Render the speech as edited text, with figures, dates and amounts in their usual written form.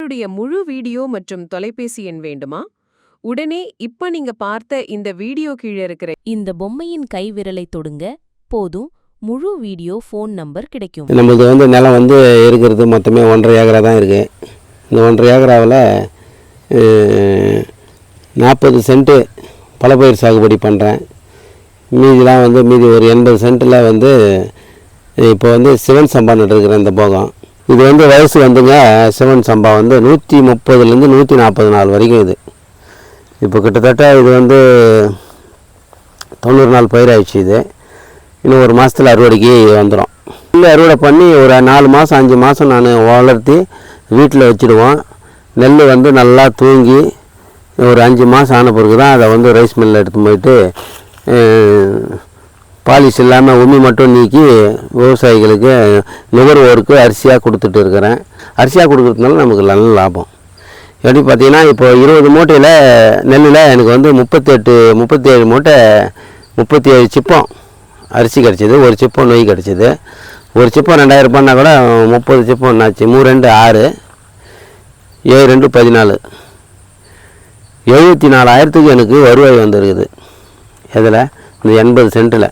உங்களுடைய முழு வீடியோ மற்றும் தொலைபேசி எண் வேண்டுமா? உடனே இப்ப நீங்க பார்த்த இந்த வீடியோ கீழே இருக்கிற இந்த பொம்மையின் கைவிரலை தொடுங்க போதும் முழு வீடியோ ஃபோன் நம்பர் கிடைக்கும். நம்மளுக்கு நிலம் இருக்கிறது மொத்தமே 1.5 ஏக்கரா தான் இருக்குது. இந்த 1.5 ஏக்கராவில் 40 சென்ட்டு பலப்பயிர் சாகுபடி பண்ணுறேன். மீதிலாம் மீதி ஒரு 80 சென்ட்டில் இப்போ சிவன் சம்பா நட்டுருக்கிறேன். இந்த போகம் இது வயசு சிவன் சம்பா 130லேருந்து 140 நாள் வரைக்கும் இது. இப்போ கிட்டத்தட்ட இது 90 நாள் பயிர் ஆயிடுச்சு. இது இன்னும் ஒரு மாதத்தில் அறுவடைக்கு வந்துடும். இல்லை அறுவடை பண்ணி ஒரு 4 மாதம் 5 மாதம் நான் வளர்த்தி வீட்டில் வச்சுடுவோம். நெல் நல்லா தூங்கி ஒரு 5 மாதம் ஆன பிறகு தான் அதை ரைஸ் மில்லில் எடுத்து போயிட்டு பாலிஷ் இல்லாமல் உமி மட்டும் நீக்கி விவசாயிகளுக்கு நுகர்வோருக்கு அரிசியாக கொடுத்துட்டு இருக்கிறேன். அரிசியாக கொடுக்குறதுனால நமக்கு நல்ல லாபம். எப்படி பார்த்தீங்கன்னா இப்போ 20 மூட்டையில் நெல்லில் எனக்கு 37 மூட்டை 37 சிப்பம் அரிசி கிடச்சிது. ஒரு சிப்பம் நொய் கிடச்சிது. ஒரு சிப்பம் 2000 ரூபாய்னா கூட 30 சிப்பம் என்னாச்சு? 3 2 6 7 2 14 74,000க்கு எனக்கு வருவாய் வந்துருக்குது. இதில் இந்த 80 சென்ட்டில்